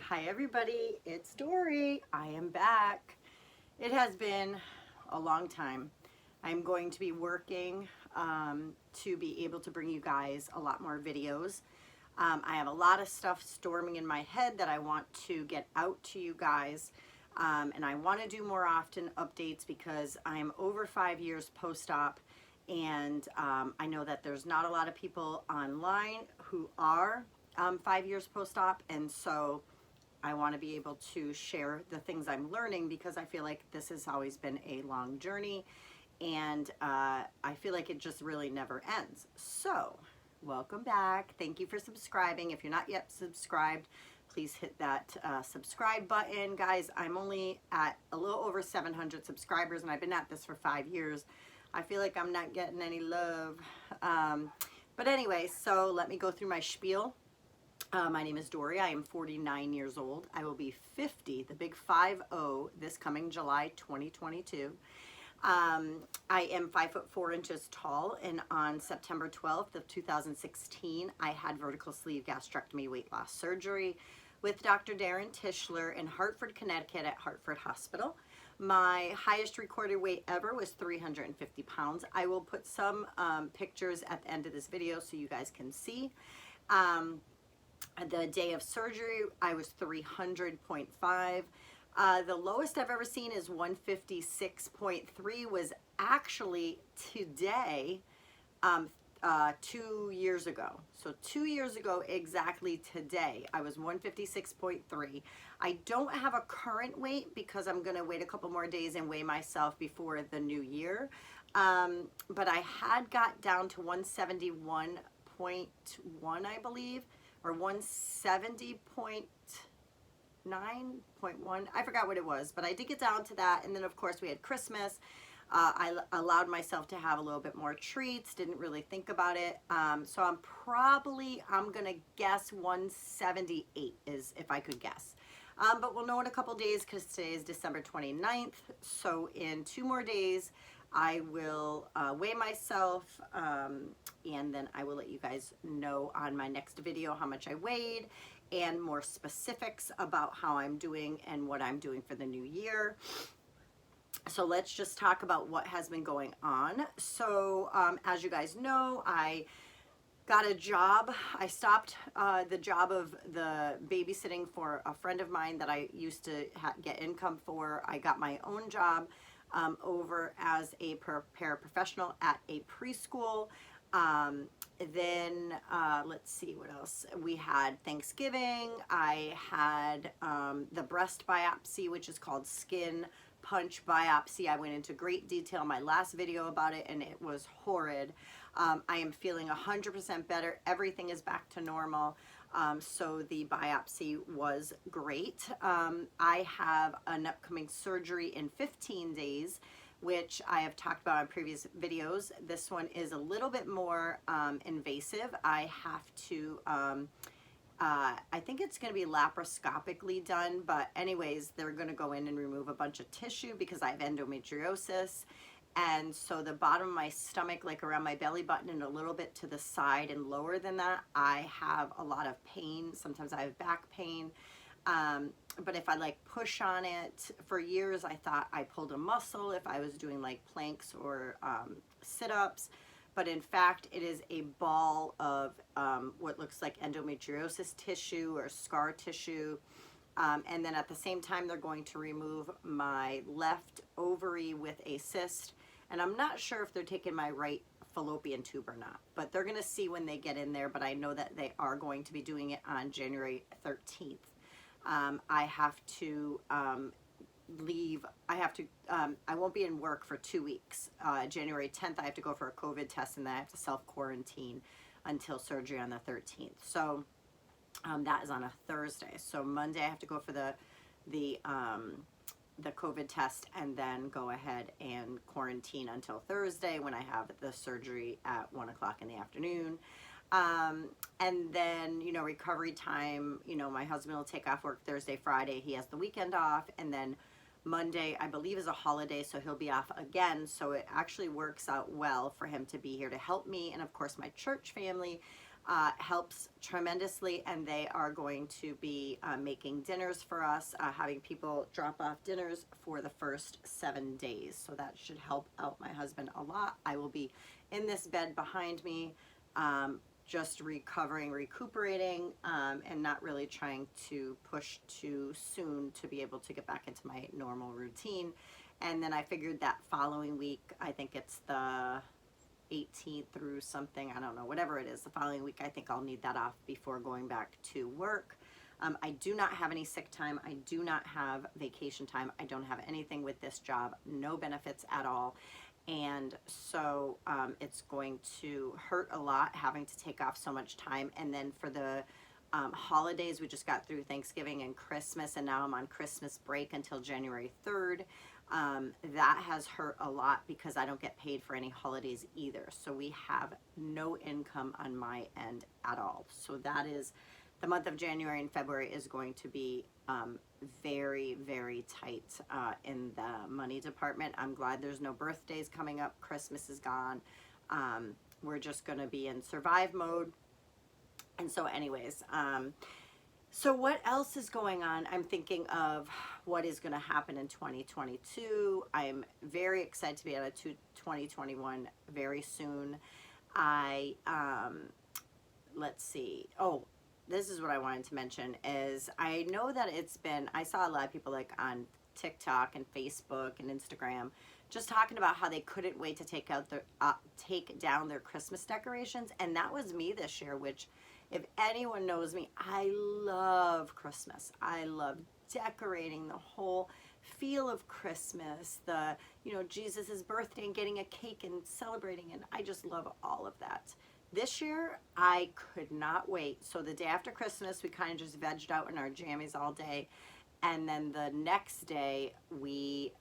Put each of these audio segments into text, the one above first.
Hi everybody, it's Dory. I am back. It has been a long time. I'm going to be working to be able to bring you guys a lot more videos. I have a lot of stuff storming in my head that I want to get out to you guys. And I want to do more often updates because I'm over 5 years post-op, and I know that there's not a lot of people online who are 5 years post-op, and so I want to be able to share the things I'm learning because I feel like this has always been a long journey, and I feel like it just really never ends. So welcome back. Thank you for subscribing. If you're not yet subscribed, please hit that subscribe button. Guys, I'm only at a little over 700 subscribers, and I've been at this for 5 years. I feel like I'm not getting any love. But anyway, so let me go through my spiel. My name is Dory. I am 49 years old. I will be 50, the big 5-0, this coming July 2022. I am 5'4" tall, and on September 12th of 2016, I had vertical sleeve gastrectomy weight loss surgery with Dr. Darren Tischler in Hartford, Connecticut at Hartford Hospital. My highest recorded weight ever was 350 pounds. I will put some pictures at the end of this video so you guys can see. The day of surgery, I was 300.5. The lowest I've ever seen is 156.3, was actually today, 2 years ago. So 2 years ago exactly today, I was 156.3. I don't have a current weight because I'm going to wait a couple more days and weigh myself before the new year. But I had got down to 171.1, I believe, or 170.9.1. I forgot what it was, but I did get down to that. And then of course we had Christmas. I allowed myself to have a little bit more treats, didn't really think about it. So I'm gonna guess 178 is, if I could guess. But we'll know in a couple days because today is December 29th. So in 2 more days, I will weigh myself, and then I will let you guys know on my next video how much I weighed and more specifics about how I'm doing and what I'm doing for the new year. So let's just talk about what has been going on. So as you guys know, I got a job. I stopped the job of the babysitting for a friend of mine that I used to get income for. I got my own job over as a paraprofessional at a preschool. Then let's see what else. We had Thanksgiving. I had the breast biopsy, which is called skin punch biopsy. I went into great detail in my last video about it, and it was horrid. I am feeling 100% better. Everything is back to normal. So the biopsy was great. I have an upcoming surgery in 15 days, which I have talked about in previous videos. This one is a little bit more invasive. I have to, I think it's going to be laparoscopically done, but anyways, they're going to go in and remove a bunch of tissue because I have endometriosis. And so the bottom of my stomach, like around my belly button and a little bit to the side and lower than that, I have a lot of pain. Sometimes I have back pain. But if I like push on it, for years I thought I pulled a muscle if I was doing like planks or sit-ups. But in fact, it is a ball of what looks like endometriosis tissue or scar tissue. And then at the same time, they're going to remove my left ovary with a cyst. And I'm not sure if they're taking my right fallopian tube or not, but they're going to see when they get in there. But I know that they are going to be doing it on January 13th. I have to leave. I won't be in work for 2 weeks. January 10th, I have to go for a COVID test, and then I have to self-quarantine until surgery on the 13th. So that is on a Thursday. So Monday I have to go for the COVID test and then go ahead and quarantine until Thursday when I have the surgery at 1 o'clock in the afternoon. And then, you know, recovery time, you know, my husband will take off work Thursday, Friday. He has the weekend off, and then Monday, I believe, is a holiday, so he'll be off again. So it actually works out well for him to be here to help me. And of course, my church family helps tremendously, and they are going to be making dinners for us, having people drop off dinners for the first 7 days. So that should help out my husband a lot. I will be in this bed behind me, just recuperating, and not really trying to push too soon to be able to get back into my normal routine. And then I figured that following week, I think it's the 18th through something, I don't know, whatever it is, the following week, I think I'll need that off before going back to work. I do not have any sick time. I do not have vacation time. I don't have anything with this job, no benefits at all. And so it's going to hurt a lot having to take off so much time. And then for the holidays, we just got through Thanksgiving and Christmas, and now I'm on Christmas break until January 3rd. That has hurt a lot because I don't get paid for any holidays either. So we have no income on my end at all. So that is, the month of January and February is going to be very, very tight in the money department. I'm glad there's no birthdays coming up. Christmas is gone. We're just going to be in survive mode. And so anyways, so what else is going on? I'm thinking of what is going to happen in 2022. I'm very excited to be out of 2021 very soon. Let's see. Oh, this is what I wanted to mention is I know that I saw a lot of people like on TikTok and Facebook and Instagram just talking about how they couldn't wait to take down their Christmas decorations. And that was me this year, which, if anyone knows me, I love Christmas. I love decorating the whole feel of Christmas, Jesus' birthday and getting a cake and celebrating, and I just love all of that. This year, I could not wait. So the day after Christmas, we kind of just vegged out in our jammies all day. And then the next day,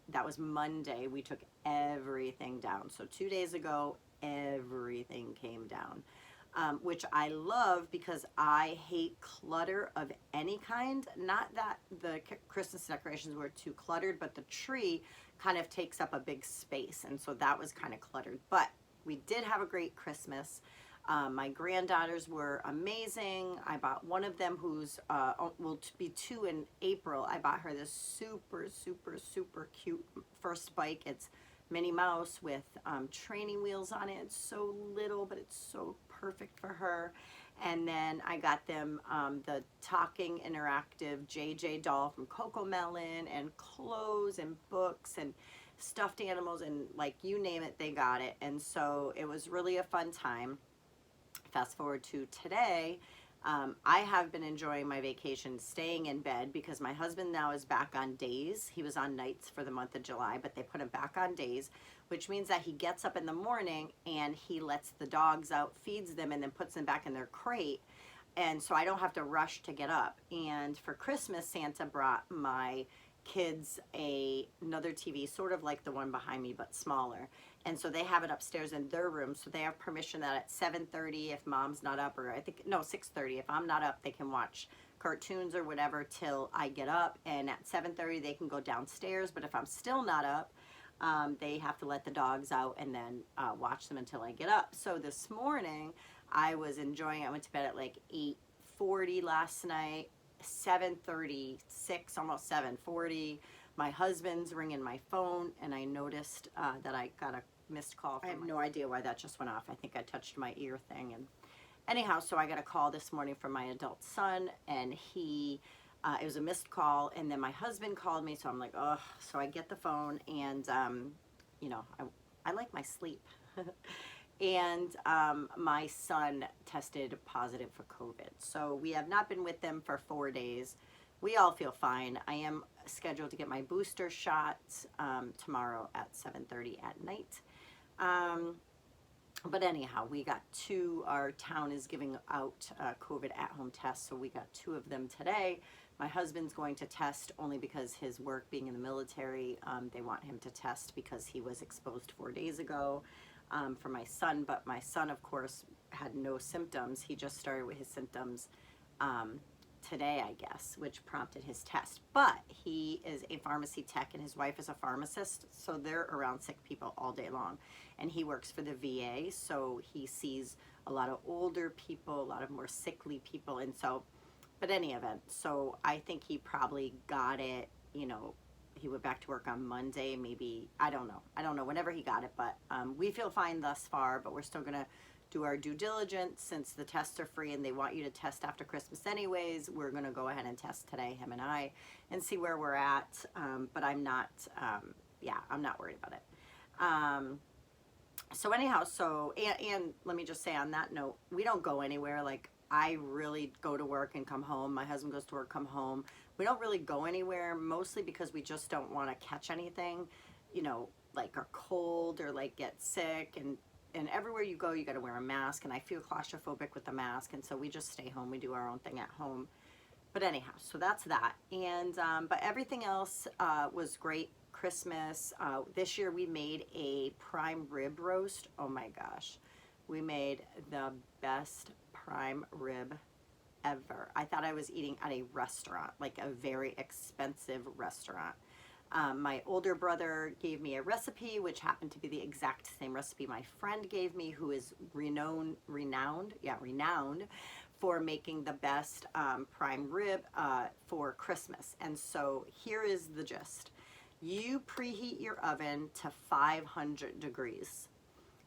that was Monday, we took everything down. So 2 days ago, everything came down. Which I love because I hate clutter of any kind. Not that the Christmas decorations were too cluttered, but the tree kind of takes up a big space. And so that was kind of cluttered. But we did have a great Christmas. My granddaughters were amazing. I bought one of them who's will be 2 in April. I bought her this super, super, super cute first bike. It's Minnie Mouse with training wheels on it. It's so little, but it's so perfect for her. And then I got them the talking interactive JJ doll from Coco Melon, and clothes and books and stuffed animals, and like you name it, they got it. And so it was really a fun time. Fast forward to today, I have been enjoying my vacation staying in bed because my husband now is back on days. He was on nights for the month of July, but they put him back on days, which means that he gets up in the morning and he lets the dogs out, feeds them, and then puts them back in their crate. And so I don't have to rush to get up. And for Christmas, Santa brought my kids another TV, sort of like the one behind me, but smaller. And so they have it upstairs in their room. So they have permission that at 7:30, if mom's not up, or 6:30, if I'm not up, they can watch cartoons or whatever till I get up. And at 7:30, they can go downstairs. But if I'm still not up, they have to let the dogs out and then watch them until I get up. So this morning, I was enjoying, I went to bed at like 8:40 last night, 7:36, almost 7:40. My husband's ringing my phone, and I noticed that I got a missed call. I have no idea why that just went off. I think I touched my ear thing. And anyhow, so I got a call this morning from my adult son, and it was a missed call. And then my husband called me, so I'm like, oh. So I get the phone, and I like my sleep. And my son tested positive for COVID. So we have not been with them for 4 days. We all feel fine. I am scheduled to get my booster shot tomorrow at 7:30 at night. But anyhow, we got 2. Our town is giving out COVID at-home tests, so we got 2 of them today. My husband's going to test only because his work being in the military, they want him to test because he was exposed 4 days ago. For my son, but my son, of course, had no symptoms. He just started with his symptoms today, I guess, which prompted his test. But he is a pharmacy tech and his wife is a pharmacist, so they're around sick people all day long. And he works for the VA, so he sees a lot of older people, a lot of more sickly people. And so, but any event, so I think he probably got it, you know, he went back to work on Monday, maybe, I don't know, whenever he got it. But we feel fine thus far, but we're still going to do our due diligence since the tests are free and they want you to test after Christmas anyways. We're going to go ahead and test today, him and I, and see where we're at. But I'm not, I'm not worried about it. So anyhow, and let me just say on that note, we don't go anywhere. Like, I really go to work and come home. My husband goes to work, come home. We don't really go anywhere, mostly because we just don't want to catch anything, you know, like are cold or like get sick. And everywhere you go, you got to wear a mask. And I feel claustrophobic with the mask. And so we just stay home. We do our own thing at home. But anyhow, so that's that. And, but everything else was great. Christmas. This year we made a prime rib roast. Oh my gosh. We made the best prime rib ever. I thought I was eating at a restaurant, like a very expensive restaurant. My older brother gave me a recipe, which happened to be the exact same recipe my friend gave me, who is renowned for making the best prime rib for Christmas. And so here is the gist. You preheat your oven to 500 degrees.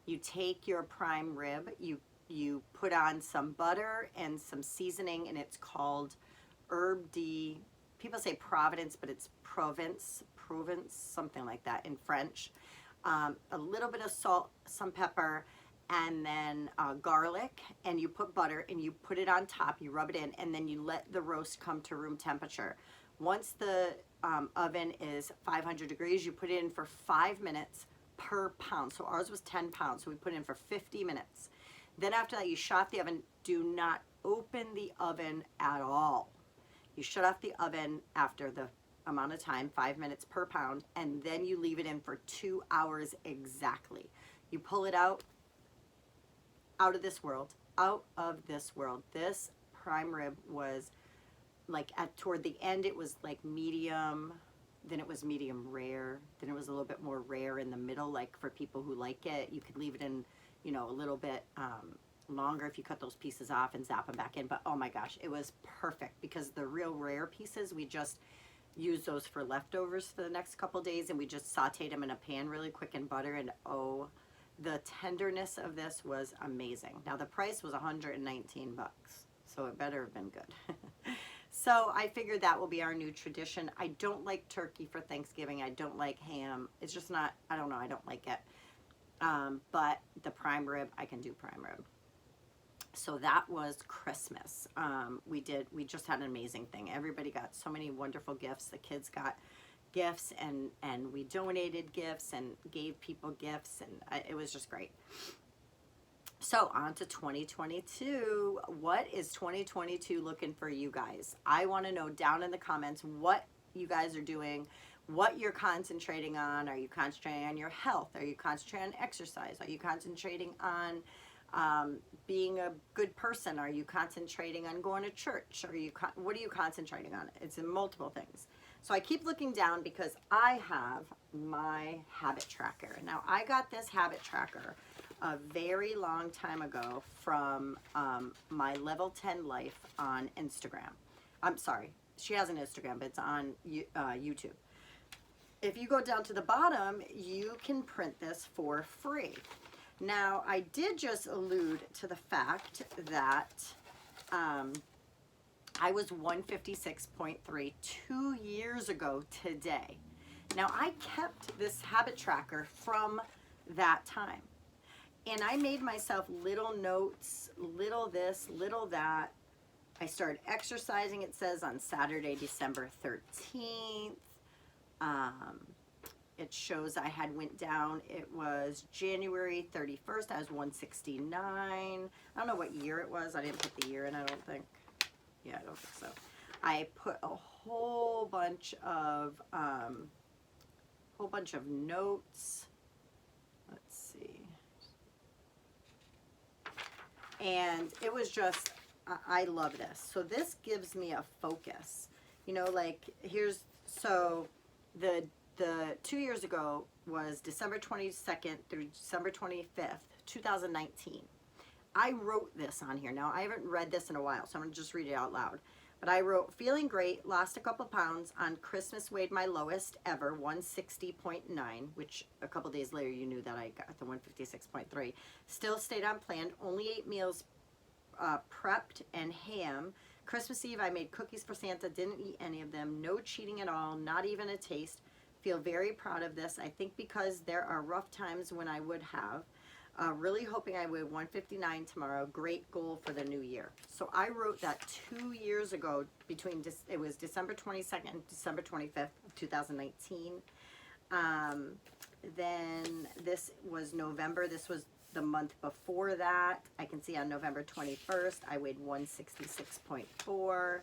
You take your prime rib, you put on some butter and some seasoning, and it's called Herb de, people say Providence, but it's Provence, something like that in French. A little bit of salt, some pepper, and then garlic, and you put butter and you put it on top, you rub it in, and then you let the roast come to room temperature. Once the oven is 500 degrees, you put it in for 5 minutes per pound. So ours was 10 pounds, so we put it in for 50 minutes. Then after that, you shut off the oven. Do not open the oven at all. You shut off the oven after the amount of time, 5 minutes per pound, and then you leave it in for 2 hours exactly. You pull it out of this world, This prime rib was like toward the end, it was like medium, then it was medium rare, then it was a little bit more rare in the middle, like for people who like it. You could leave it in, you know, a little bit longer if you cut those pieces off and zap them back in. But oh my gosh, it was perfect, because the real rare pieces, we just use those for leftovers for the next couple days, and we just sauteed them in a pan really quick in butter, and oh, the tenderness of this was amazing. Now the price was 119 bucks, so it better have been good. So I figured that will be our new tradition. I don't like turkey for Thanksgiving. I don't like ham. It's just not, I don't know, I don't like it. But the prime rib, I can do prime rib. So that was Christmas. We just had an amazing thing. Everybody got so many wonderful gifts. The kids got gifts, and we donated gifts and gave people gifts, and it was just great. So on to 2022. What is 2022 looking for you guys? I want to know down in the comments what you guys are doing, what you're concentrating on. Are you concentrating on your health? Are you concentrating on exercise? Are you concentrating on being a good person? Are you concentrating on going to church? What are you concentrating on? It's in multiple things. So I keep looking down because I have my habit tracker. Now I got this habit tracker a very long time ago from my Level 10 Life on Instagram. I'm sorry, she has an Instagram, but it's on YouTube. If you go down to the bottom, you can print this for free. Now, I did just allude to the fact that I was 156.3 2 years ago today. Now, I kept this habit tracker from that time. And I made myself little notes, little this, little that. I started exercising, it says, on Saturday, December 13th. It shows I had went down, it was January 31st, I was 169. I don't know what year it was. I didn't put the year in, I don't think. Yeah, I don't think so. I put a whole bunch of notes. Let's see. And it was just I love this. So this gives me a focus. You know, like here's, so the 2 years ago was December 22nd through December 25th, 2019. I wrote this on here. Now, I haven't read this in a while, so I'm going to just read it out loud. But I wrote, feeling great, lost a couple pounds. On Christmas, weighed my lowest ever, 160.9, which a couple days later you knew that I got the 156.3. Still stayed on plan, only ate meals prepped and ham. Christmas Eve, I made cookies for Santa, didn't eat any of them. No cheating at all, not even a taste. Feel very proud of this. I think because there are rough times when I would have. Really hoping I weigh 159 tomorrow. Great goal for the new year. So I wrote that 2 years ago, between it was December 22nd and December 25th of 2019. Then this was November. This was the month before that. I can see on November 21st, I weighed 166.4.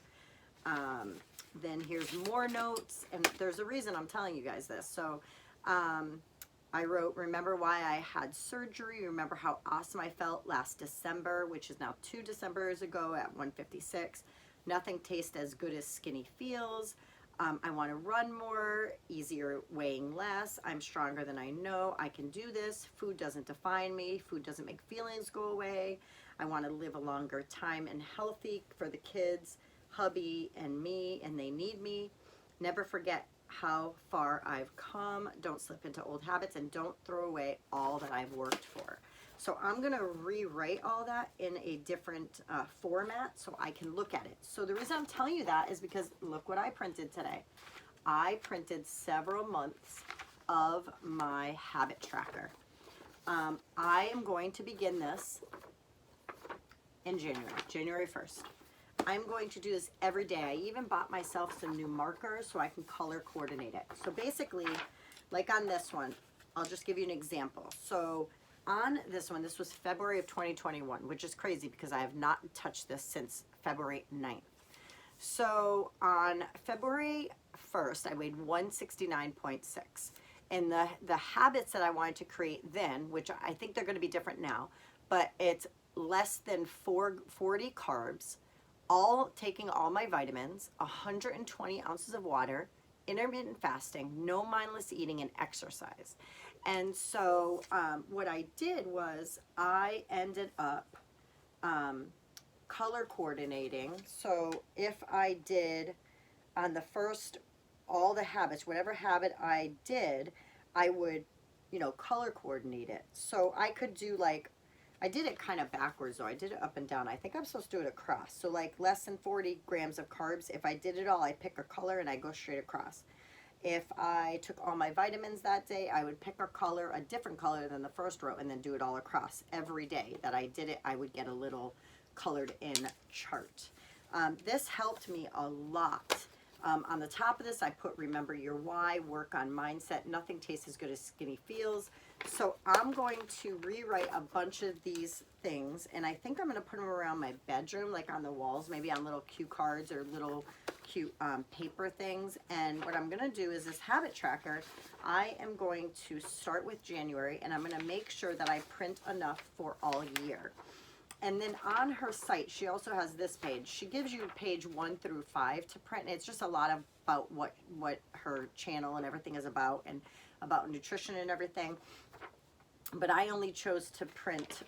Then here's more notes, and there's a reason I'm telling you guys this. So I wrote, remember why I had surgery, remember how awesome I felt last December, which is now 2 Decembers ago at 156. Nothing tastes as good as skinny feels. I want to run more, easier weighing less. I'm stronger than I know. I can do this. Food doesn't define me. Food doesn't make feelings go away. I want to live a longer time and healthy for the kids, hubby, and me, and they need me. Never forget how far I've come. Don't slip into old habits, and don't throw away all that I've worked for. So I'm going to rewrite all that in a different format so I can look at it. So the reason I'm telling you that is because look what I printed today. I printed several months of my habit tracker. I am going to begin this in January 1st. I'm going to do this every day. I even bought myself some new markers so I can color coordinate it. So basically, like on this one, I'll just give you an example. So on this one, this was February of 2021, which is crazy because I have not touched this since February 9th. So on February 1st, I weighed 169.6. And the habits that I wanted to create then, which I think they're going to be different now, but it's less than 40 carbs, taking all my vitamins, 120 ounces of water, intermittent fasting, no mindless eating, and exercise. And so what I did was I ended up color coordinating. So if I did on the first, all the habits, whatever habit I did, I would, color coordinate it. So I could do like, I did it kind of backwards though. I did it up and down. I think I'm supposed to do it across. So like less than 40 grams of carbs. If I did it all, I pick a color and I go straight across. If I took all my vitamins that day, I would pick a color, a different color than the first row, and then do it all across. Every day that I did it, I would get a little colored in chart. This helped me a lot. On the top of this, I put remember your why, work on mindset. Nothing tastes as good as skinny feels. So I'm going to rewrite a bunch of these things, and I think I'm going to put them around my bedroom, like on the walls, maybe on little cue cards or little cute paper things. And what I'm going to do is this habit tracker, I am going to start with January, and I'm going to make sure that I print enough for all year. And then on her site, she also has this page. She gives you page 1 through 5 to print. It's just a lot about what her channel and everything is about, and about nutrition and everything. But I only chose to print,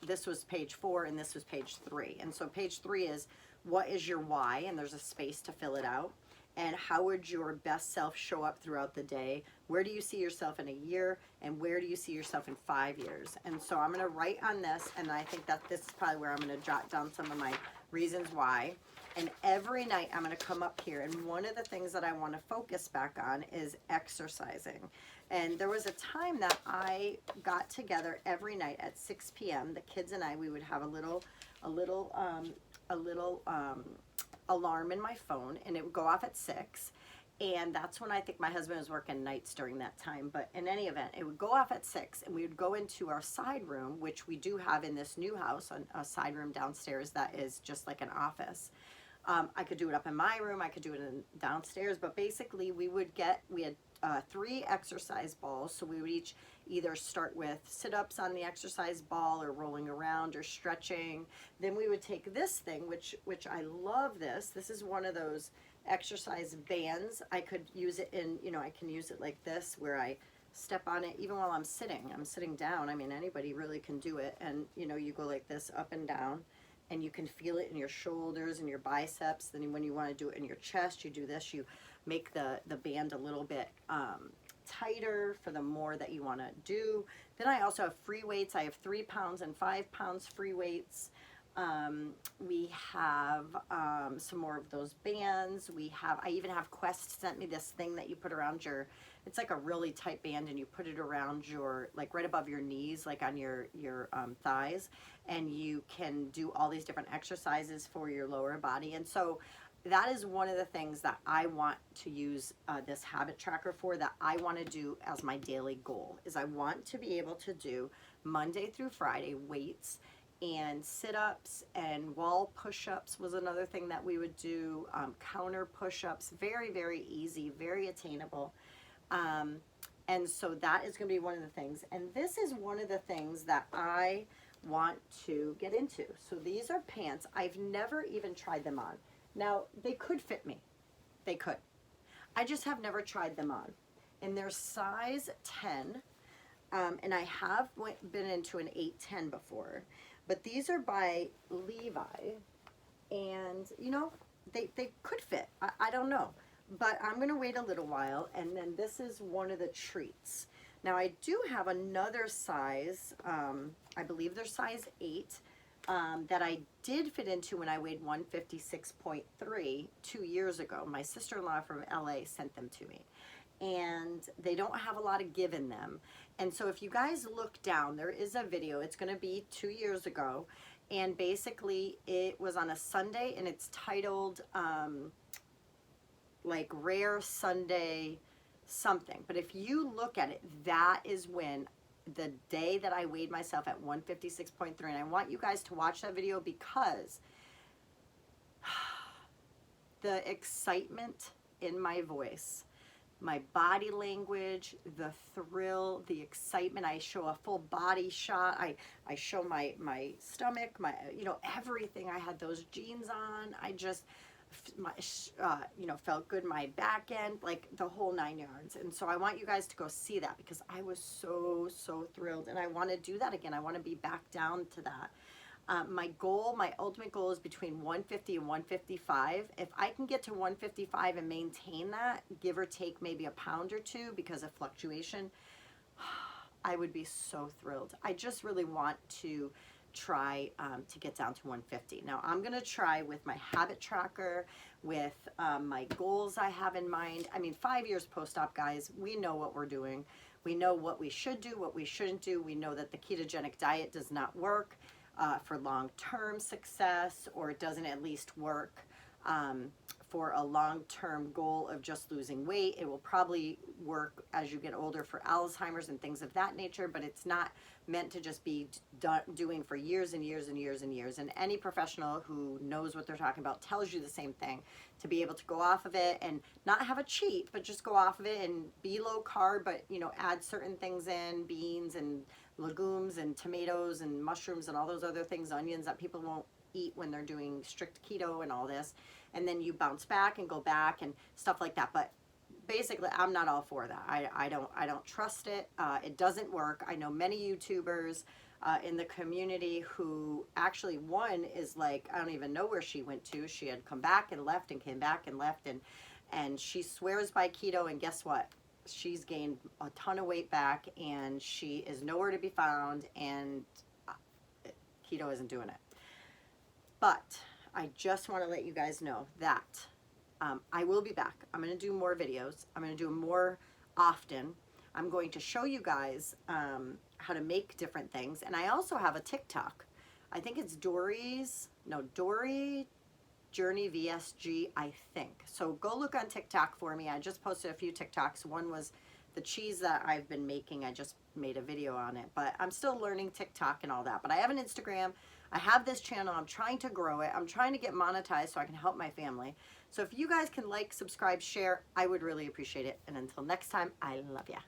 this was page 4 and this was page 3. And so page 3 is what is your why, and there's a space to fill it out. And how would your best self show up throughout the day? Where do you see yourself in a year? And where do you see yourself in 5 years? And so I'm going to write on this, and I think that this is probably where I'm going to jot down some of my reasons why. And every night I'm going to come up here, and one of the things that I want to focus back on is exercising. And there was a time that I got together every night at 6 p.m. The kids and I, we would have a little alarm in my phone, and it would go off at 6. And that's when I think my husband was working nights during that time. But in any event, it would go off at 6, and we would go into our side room, which we do have in this new house, a side room downstairs that is just like an office. I could do it up in my room. I could do it downstairs. But basically, we had 3 exercise balls. So we would each either start with sit-ups on the exercise ball or rolling around or stretching. Then we would take this thing, which I love this. This is one of those exercise bands. I could use it in, I can use it like this where I step on it even while I'm sitting down. I mean, anybody really can do it. And, you go like this up and down. And you can feel it in your shoulders and your biceps. Then when you want to do it in your chest, you do this. You make the band a little bit tighter for the more that you want to do. Then I also have free weights. I have 3 pounds and 5 pounds free weights. We have some more of those bands. I even have Quest sent me this thing that you put around it's like a really tight band, and you put it around like right above your knees, like on your thighs, and you can do all these different exercises for your lower body. And so that is one of the things that I want to use this habit tracker for, that I want to do as my daily goal, is I want to be able to do Monday through Friday weights and sit-ups, and wall push-ups was another thing that we would do, counter push-ups, very, very easy, very attainable. And so that is going to be one of the things. And this is one of the things that I want to get into. So these are pants. I've never even tried them on. Now, they could fit me. They could. I just have never tried them on. And they're size 10. And I have been into an 8-10 before. But these are by Levi. And, they could fit. I don't know. But I'm going to wait a little while, and then this is one of the treats. Now, I do have another size, I believe they're size 8, that I did fit into when I weighed 156.3 2 years ago. My sister-in-law from LA sent them to me. And they don't have a lot of give in them. And so if you guys look down, there is a video. It's going to be 2 years ago. And basically, it was on a Sunday, and it's titled... like Rare Sunday something. But if you look at it, that is when the day that I weighed myself at 156.3. And I want you guys to watch that video, because the excitement in my voice, my body language, the thrill, the excitement. I show a full body shot. I show my stomach, everything. I had those jeans on. I just... felt good, my back end, like the whole 9 yards. And so I want you guys to go see that, because I was so thrilled, and I want to do that again. I want to be back down to that. My ultimate goal is between 150 and 155. If I can get to 155 and maintain that, give or take maybe a pound or two because of fluctuation, I would be so thrilled. I just really want to try to get down to 150. Now I'm going to try with my habit tracker, with my goals I have in mind. I mean, 5 years post-op, guys, we know what we're doing. We know what we should do, what we shouldn't do. We know that the ketogenic diet does not work for long-term success, or it doesn't at least work for a long-term goal of just losing weight. It will probably work as you get older for Alzheimer's and things of that nature, but it's not meant to just be doing for years and years and years and years. And any professional who knows what they're talking about tells you the same thing, to be able to go off of it and not have a cheat, but just go off of it and be low carb, but add certain things in, beans and legumes and tomatoes and mushrooms and all those other things, onions that people won't eat when they're doing strict keto and all this. And then you bounce back and go back and stuff like that. But basically, I'm not all for that. I don't trust it. It doesn't work. I know many YouTubers in the community who actually, one is like, I don't even know where she went to. She had come back and left and came back and left, and she swears by keto, and guess what? She's gained a ton of weight back, and she is nowhere to be found, and keto isn't doing it. But I just want to let you guys know that I will be back. I'm going to do more videos. I'm going to do them more often. I'm going to show you guys how to make different things. And I also have a TikTok. I think it's Dory Journey VSG, I think. So go look on TikTok for me. I just posted a few TikToks. One was the cheese that I've been making. I just made a video on it. But I'm still learning TikTok and all that. But I have an Instagram. I have this channel. I'm trying to grow it. I'm trying to get monetized so I can help my family. So if you guys can like, subscribe, share, I would really appreciate it. And until next time, I love ya.